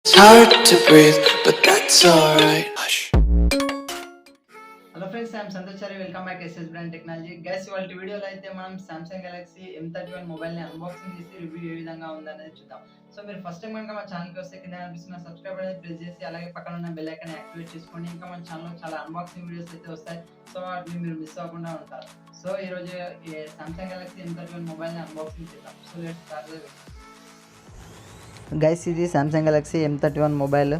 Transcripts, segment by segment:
It's hard to breathe, but that's alright. Hush. Hello friends, I'm Santoshari. Welcome back SS brand technology. Guys, ఇవాళ వీడియోలో అయితే మనం Samsung Galaxy M31 మొబైల్ని unboxing చేసి review ఏ విధంగా ఉందనేది చూద్దాం. సో మీరు ఫస్ట్ టైం కనుక మా ఛానల్కి వస్తే కింద కనిపిస్తున్న సబ్స్క్రైబ్ అనేది ప్రెస్ చేసి అలాగే పక్కన ఉన్న బెల్ ఐకాన్ యాక్టివేట్ చేసుకోండి. ఇంకా మన ఛానల్లో చాలా అన్బాక్సింగ్ వీడియోస్ అయితే వస్తాయి. సో వాటిని మీరు మిస్ అవ్వకుండా ఉంటారు. సో ఈరోజు సామ్సంగ్ గెలాక్సీ M31 మొబైల్ని అన్బాక్సింగ్ చేద్దాం. So let's start the video. Guys, ఇది Samsung Galaxy M31 mobile.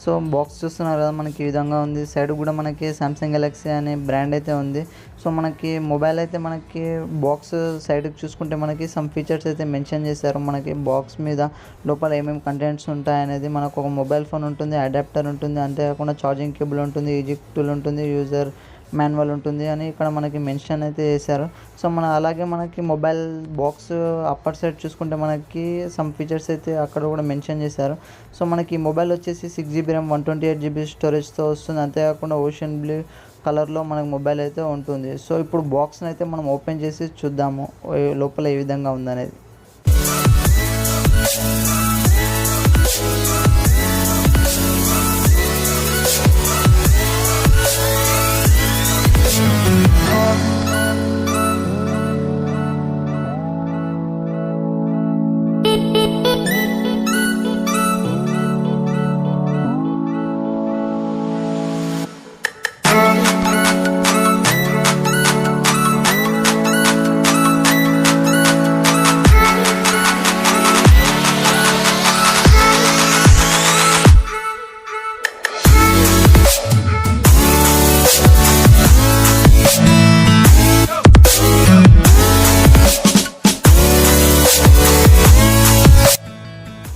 So box చూస్తున్నారు కదా, మనకి ఈ విధంగా ఉంది. సైడ్ కూడా మనకి సామ్సంగ్ గెలాక్సీ అనే బ్రాండ్ అయితే ఉంది. సో మనకి మొబైల్ అయితే మనకి బాక్స్ సైడ్కి చూసుకుంటే మనకి సమ్ ఫీచర్స్ అయితే మెన్షన్ చేశారు. మనకి బాక్స్ మీద లోపల ఏమేమి కంటెంట్స్ ఉంటాయనేది, మనకు ఒక మొబైల్ ఫోన్ ఉంటుంది, అడాప్టర్ ఉంటుంది, అంతేకాకుండా ఛార్జింగ్ కేబుల్ ఉంటుంది, ఈజిప్ట్ టూల్ ఉంటుంది, యూజర్ మాన్యువల్ ఉంటుంది అని ఇక్కడ మనకి మెన్షన్ అయితే చేశారు. సో అలాగే మనకి మొబైల్ బాక్స్ అప్పర్ సైడ్ చూసుకుంటే మనకి సమ్ ఫీచర్స్ అయితే అక్కడ కూడా మెన్షన్ చేశారు. సో మనకి మొబైల్ వచ్చేసి 6GB RAM 128GB స్టోరేజ్తో వస్తుంది. అంతేకాకుండా ఓషన్ బ్లూ కలర్లో మనకి మొబైల్ అయితే ఉంటుంది. సో ఇప్పుడు బాక్స్ని అయితే మనం ఓపెన్ చేసి చూద్దాము లోపల ఏ విధంగా ఉందనేది.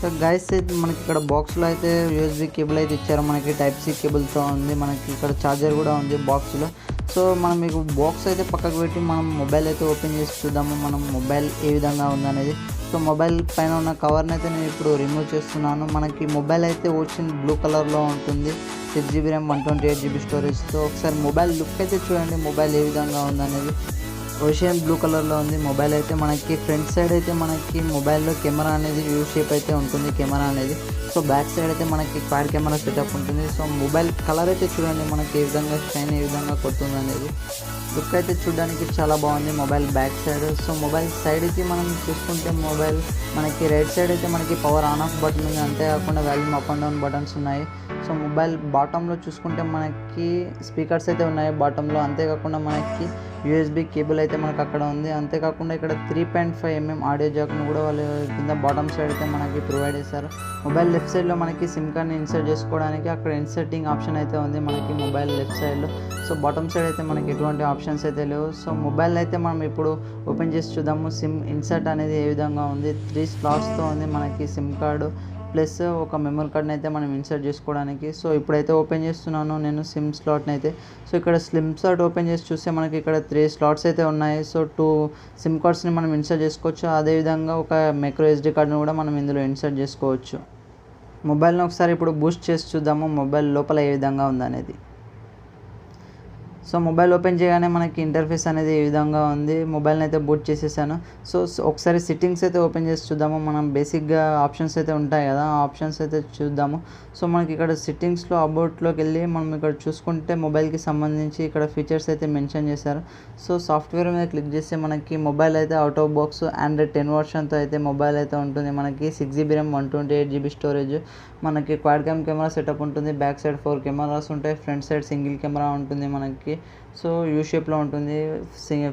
సో గైస్, మనకి ఇక్కడ బాక్స్లో అయితే USB కేబుల్ అయితే ఇచ్చారు. మనకి టైప్ C కేబుల్తో ఉంది. మనకి ఇక్కడ ఛార్జర్ కూడా ఉంది బాక్స్లో. సో మనం మీకు బాక్స్ అయితే పక్కకు పెట్టి మనం మొబైల్ అయితే ఓపెన్ చేసి చూద్దాము మనం మొబైల్ ఏ విధంగా ఉందనేది. సో మొబైల్ పైన ఉన్న కవర్ని అయితే నేను ఇప్పుడు రిమూవ్ చేస్తున్నాను. మనకి మొబైల్ అయితే ఓషన్ బ్లూ కలర్లో ఉంటుంది. 6GB RAM 128GB స్టోరేజ్తో. ఒకసారి మొబైల్ లుక్ అయితే చూడండి, మొబైల్ ఏ విధంగా ఉందనేది. ఓషియన్ బ్లూ కలర్లో ఉంది మొబైల్ అయితే. మనకి ఫ్రంట్ సైడ్ అయితే మనకి మొబైల్లో కెమెరా అనేది యూ షేప్ అయితే ఉంటుంది కెమెరా అనేది. సో బ్యాక్ సైడ్ అయితే మనకి క్వాడ్ కెమెరా సెటప్ ఉంటుంది. సో మొబైల్ కలర్ అయితే చూడండి మనకి ఏ విధంగా షైన్ ఏ విధంగా కొడుతుంది అనేది. లుక్ అయితే చూడడానికి చాలా బాగుంది mobile back side. So mobile సైడ్కి మనం చూసుకుంటే మొబైల్ మనకి రైట్ సైడ్ అయితే మనకి పవర్ ఆన్ ఆఫ్ బటన్ ఉంది. అంతేకాకుండా volume up and down buttons ఉన్నాయి. సో మొబైల్ బాటంలో చూసుకుంటే మనకి స్పీకర్స్ అయితే ఉన్నాయి బాటంలో. అంతేకాకుండా మనకి USB కేబుల్ అయితే మనకు అక్కడ ఉంది. అంతేకాకుండా ఇక్కడ 3.5mm ఆడియో జాక్ను కూడా వాళ్ళు కింద బాటమ్ సైడ్ అయితే మనకి ప్రొవైడ్ చేశారు. మొబైల్ లెఫ్ట్ సైడ్లో మనకి సిమ్ కార్డ్ని ఇన్సర్ట్ చేసుకోవడానికి అక్కడ ఇన్సర్టింగ్ ఆప్షన్ అయితే ఉంది మనకి మొబైల్ లెఫ్ట్ సైడ్లో. సో బాటమ్ సైడ్ అయితే మనకి ఎటువంటి ఆప్షన్స్ అయితే లేవు. సో మొబైల్ అయితే మనం ఇప్పుడు ఓపెన్ చేసి చూద్దాము సిమ్ ఇన్సర్ట్ అనేది ఏ విధంగా ఉంది. 3 స్లాట్స్తో ఉంది మనకి సిమ్ కార్డు ప్లస్ ఒక మెమరీ కార్డ్ని అయితే మనం ఇన్సర్ట్ చేసుకోవడానికి. సో ఇప్పుడైతే ఓపెన్ చేస్తున్నాను నేను సిమ్ స్లాట్ని అయితే. సో ఇక్కడ సిమ్ స్లాట్ ఓపెన్ చేసి చూస్తే మనకి ఇక్కడ 3 స్లాట్స్ అయితే ఉన్నాయి. సో 2 సిమ్ కార్డ్స్ని మనం ఇన్సర్ట్ చేసుకోవచ్చు. అదేవిధంగా ఒక మైక్రో SD కార్డ్ని కూడా మనం ఇందులో ఇన్సర్ట్ చేసుకోవచ్చు. మొబైల్ని ఒకసారి ఇప్పుడు బూస్ట్ చేసి చూద్దాము మొబైల్ లోపల ఏ విధంగా ఉందనేది. సో మొబైల్ ఓపెన్ చేయగానే మనకి ఇంటర్ఫేస్ అనేది ఏ విధంగా ఉంది. మొబైల్ని అయితే బూట్ చేసేసాను. సో ఒకసారి సెట్టింగ్స్ అయితే ఓపెన్ చేసి చూద్దాము. మనం బేసిక్గా ఆప్షన్స్ అయితే ఉంటాయి కదా, ఆ ఆప్షన్స్ అయితే చూద్దాము. సో మనకి ఇక్కడ సెట్టింగ్స్లో అబౌట్లోకి వెళ్ళి మనం ఇక్కడ చూసుకుంటే మొబైల్కి సంబంధించి ఇక్కడ ఫీచర్స్ అయితే మెన్షన్ చేశారు. సో సాఫ్ట్వేర్ మీద క్లిక్ చేస్తే మనకి మొబైల్ అయితే అవుట్ ఆఫ్ బాక్స్ Android 10 వర్షన్తో అయితే మొబైల్ అయితే ఉంటుంది. మనకి 6GB RAM 128GB స్టోరేజ్, మనకి క్వాడ్ క్యామ్ కెమెరా సెటప్ ఉంటుంది. బ్యాక్ సైడ్ 4 కెమెరాస్ ఉంటాయి. ఫ్రంట్ సైడ్ సింగిల్ కెమెరా ఉంటుంది మనకి. సో యూ షేప్లో ఉంటుంది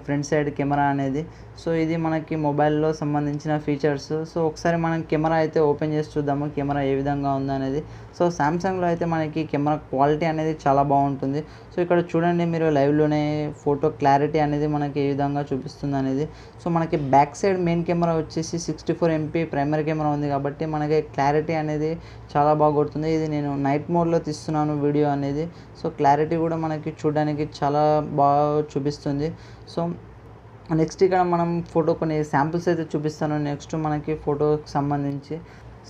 ఫ్రంట్ సైడ్ కెమెరా అనేది. సో ఇది మనకి మొబైల్లో సంబంధించిన ఫీచర్స్. సో ఒకసారి మనం కెమెరా అయితే ఓపెన్ చేసి చూద్దాము కెమెరా ఏ విధంగా ఉందనేది. సో సామ్సంగ్లో అయితే మనకి కెమెరా క్వాలిటీ అనేది చాలా బాగుంటుంది. సో ఇక్కడ చూడండి మీరు లైవ్లోనే ఫోటో క్లారిటీ అనేది మనకి ఏ విధంగా చూపిస్తుంది అనేది. సో మనకి బ్యాక్ సైడ్ మెయిన్ కెమెరా వచ్చేసి 64MP ప్రైమరీ కెమెరా ఉంది కాబట్టి మనకి క్లారిటీ అనేది చాలా బాగా కొడుతుంది. ఇది నేను నైట్ మోడ్లో తీస్తున్నాను వీడియో అనేది. సో క్లారిటీ కూడా మనకి చూడడానికి చాలా బాగా చూపిస్తుంది. సో నెక్స్ట్ ఇక్కడ మనం ఫోటో కొన్ని శాంపిల్స్ అయితే చూపిస్తాను నెక్స్ట్ మనకి ఫోటోకి సంబంధించి.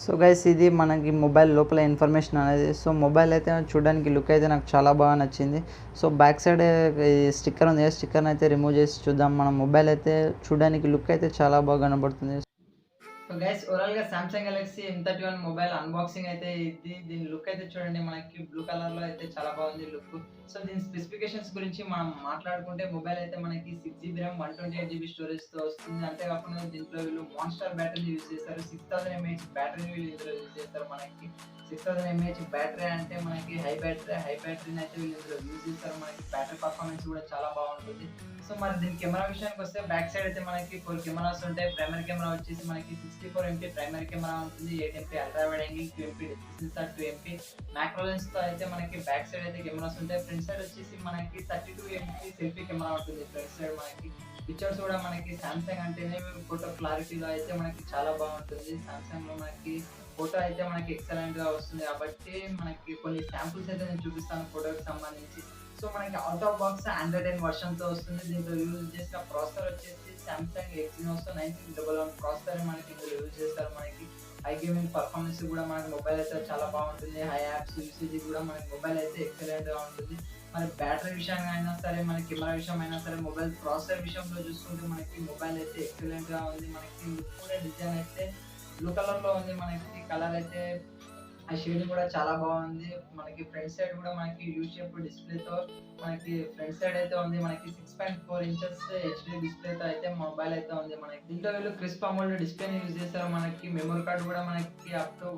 సో గైస్, ఇది మనకి మొబైల్ లోపల ఇన్ఫర్మేషన్ అనేది. సో మొబైల్ అయితే చూడడానికి లుక్ అయితే నాకు చాలా బాగా నచ్చింది. సో బ్యాక్ సైడ్ స్టిక్కర్ ఉంది, స్టిక్కర్ని అయితే రిమూవ్ చేసి చూద్దాం. మన మొబైల్ అయితే చూడడానికి లుక్ అయితే చాలా బాగా కనబడుతుంది. సో గైస్ ఓవరాల్ గా Samsung Galaxy M31 mobile unboxing అయితే ఇది. దీని లుక్ అయితే చూడండి, మనకి బ్లూ కలర్ లో అయితే చాలా బాగుంది లుక్. సో దీని స్పెసిఫికేషన్స్ గురించి మనం మాట్లాడుకుంటే, మొబైల్ అయితే మనకి 6GB ర్యామ్ 128GB స్టోరేజ్ తో వస్తుంది. అంతేకాకుండా దీంట్లో వీళ్ళు మాన్స్టర్ బ్యాటరీ యూజ్ చేస్తారు. 6000 mAh బ్యాటరీ వీళ్ళు ఇందులో యూజ్ చేస్తారు. మనకి 6000 mAh బ్యాటరీ అంటే మనకి హై బ్యాటరీని అయితే వీళ్ళు ఇందులో యూజ్ చేస్తారు. మనకి బ్యాటరీ పర్ఫార్మెన్స్ కూడా చాలా బాగుంటుంది. సో మరి దీని కెమెరా విషయానికి వస్తే, బ్యాక్ సైడ్ అయితే మనకి 4 కెమెరాస్ ఉంటాయి. ప్రైమరీ కెమెరా వచ్చేసి మనకి 64 MP ప్రైమరీ కెమెరా ఉంటుంది. 8 MP ultra wide angle, 2 MP depth censor, 2 MP macro lens తో అయితే మనకి బ్యాక్ సైడ్ అయితే కెమెరాస్ ఉంటాయి. ఫ్రంట్ సైడ్ వచ్చేసి మనకి 32 MP సెల్ఫీ కెమెరా ఉంటుంది. ఫ్రంట్ సైడ్ మనకి పిక్చర్స్ కూడా మనకి సామ్సంగ్ అంటేనే ఫోటో క్లారిటీలో అయితే మనకి చాలా బాగుంటుంది. సామ్సంగ్ లో మనకి ఫోటో అయితే మనకి ఎక్సలెంట్ గా వస్తుంది. కాబట్టి మనకి కొన్ని శాంపుల్స్ అయితే నేను చూపిస్తాను ఫోటోకి సంబంధించి. సో మనకి out of box Android 10 version తో వస్తుంది. దీంట్లో యూజ్ చేసిన ప్రాసెసర్ వచ్చేసి సామ్సంగ్ ఎక్సినోస్ 1911 ప్రాసెసర్ మనకి ఇందులో యూజ్ చేస్తారు. మనకి హై గేమింగ్ పర్ఫార్మెన్స్ కూడా మనకి మొబైల్ అయితే చాలా బాగుంటుంది. హై యాప్స్ యూసేజ్ కూడా మనకి మొబైల్ అయితే ఎక్సలెంట్ గా ఉంటుంది. మన బ్యాటరీ విషయంగా అయినా సరే, మన కెమెరా విషయం అయినా సరే, మొబైల్ ప్రాసెసర్ విషయంలో చూసుకుంటే మనకి మొబైల్ అయితే ఎక్సలెంట్ గా ఉంది. మనకి లుక్ కూడా డిజైన్ అయితే బ్లూ కలర్ లో ఉంది. మనకి కలర్ అయితే ఆ షేడింగ్ కూడా చాలా బాగుంది. మనకి ఫ్రంట్ సైడ్ కూడా మనకి యూ షేప్ డిస్ప్లే తో మనకి ఫ్రంట్ సైడ్ అయితే ఉంది. మనకి 6.4 ఇంచెస్ హెచ్డి డిస్ప్లే తో అయితే మొబైల్ అయితే ఉంది. మనకి దీంట్లో వీళ్ళు క్రిస్ప్ అమోల్డ్ డిస్ప్లే యూజ్ చేస్తారు. మనకి మెమరీ కార్డ్ కూడా మనకి అప్ టు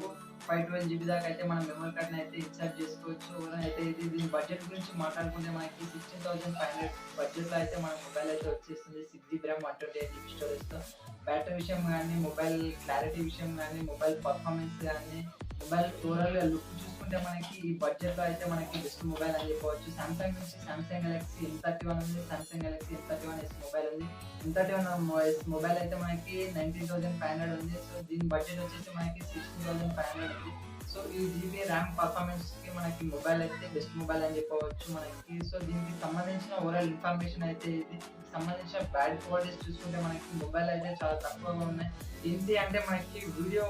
512GB దాకా అయితే మనం మెమరీ కార్డ్ అయితే ఇన్సర్ట్ చేసుకోవచ్చు. అయితే ఇది దీని బడ్జెట్ గురించి మాట్లాడుకుంటే, మనకి 16,500 బడ్జెట్ లో అయితే మన మొబైల్ అయితే వచ్చేస్తుంది. 6GB ర్యామ్ 128GB స్టోరేజ్ తో. బ్యాటరీ విషయం కానీ, మొబైల్ క్లారిటీ విషయం కానీ, మొబైల్ పర్ఫార్మెన్స్ కానీ, మొబైల్ ఓవరాల్ గా లుక్ చూసుకుంటే మనకి ఈ బడ్జెట్ లో అయితే మనకి బెస్ట్ మొబైల్ అని చెప్పవచ్చు. సామ్సంగ్ నుంచి సామ్సంగ్ గెలాక్సీ M31 ఉంది. సామ్సంగ్ గెలాక్సీ M31s మొబైల్ ఉంది. M31s మొబైల్ అయితే మనకి 19,500 ఉంది. సో దీని బడ్జెట్ వచ్చేసి మనకి 16,500 ఉంది. సో ఈ జీబీ ర్యామ్ పర్ఫార్మెన్స్ కి మనకి మొబైల్ అయితే బెస్ట్ మొబైల్ అని చెప్పవచ్చు మనకి. సో దీనికి సంబంధించిన ఓవరాల్ ఇన్ఫర్మేషన్ అయితే ఇది. సంబంధించిన బ్యాడ్ క్వాలిటీస్ చూసుకుంటే మనకి మొబైల్ అయితే చాలా తక్కువగా ఉన్నాయి. ఏంటి అంటే మనకి వీడియో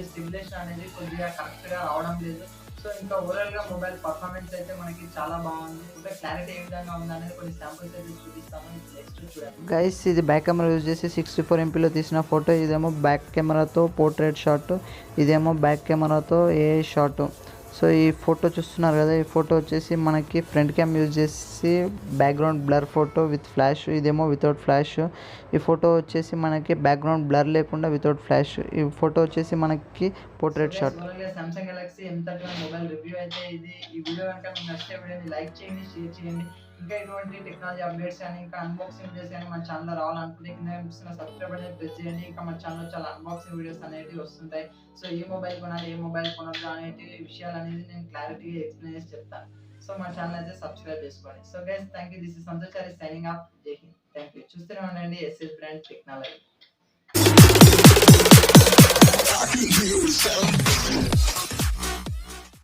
స్టిమ్యులేషన్ అనేది కొద్దిగా కరెక్ట్ గా రావడం లేదు. సో ఇంకా ఓవరాల్ గా మొబైల్ పర్ఫార్మెన్స్ అయితే మనకి చాలా బాగుంది. ఇంకా క్లారిటీ ఏ విధంగా ఉంది అనేది కొన్ని శాంపుల్స్ అయితే చూపిస్తాను. నెక్స్ట్ చూడండి గైస్, ఇది బ్యాక్ కెమెరా యూజ్ చేసి 64 MP లో తీసిన ఫోటో. ఇదేమో బ్యాక్ కెమెరాతో పోర్ట్రేట్ షాట్, ఇదేమో బ్యాక్ కెమెరాతో ఏ షాట్. సో ఈ ఫోటో చూస్తున్నారు కదా, ఈ ఫోటో వచ్చేసి మనకి ఫ్రంట్ క్యామ్ యూజ్ చేసి background blur photo with flash, ఇదేమో వితౌట్ ఫ్లాష్. ఈ ఫోటో వచ్చేసి మనకి బ్యాక్గ్రౌండ్ బ్లర్ లేకుండా వితౌట్ ఫ్లాష్. ఈ ఫోటో వచ్చేసి మనకి portrait shot. Samsung Galaxy M31 mobile review అయితే ఇది. ఈ వీడియో కనుక మీకు నచ్చితే వీడియోని లైక్ చేయండి, షేర్ చేయండి. ఇంకా ఇటువంటి టెక్నాలజీ అప్డేట్స్ కానీ, ఇంకా అన్బాక్సింగ్ వీడియోస్ కానీ మన ఛానల్లో రావాలనుకుంటే కింద కనిపిస్తున్న సబ్స్క్రైబ్ అనేది ప్రెస్ చేయండి. ఇంకా మన ఛానల్లో చాలా అన్బాక్సింగ్ వీడియోస్ అనేవి వస్తుంటాయి. సో ఏ మొబైల్ కొనాలి, ఏ మొబైల్ కొనద్దు అనేటి విషయాలు అనేది నేను క్లారిటీగా ఎక్స్ప్లెయిన్ చేసి చెప్తాను. సో మన ఛానల్ అయితే సబ్స్క్రైబ్ చేసుకోండి. So guys, thank you. This is Santosh signing off. జై హింద్. Thank you. చూస్తూనే ఉండండి ఎస్ఎస్ బ్రాండ్ టెక్నాలజీ.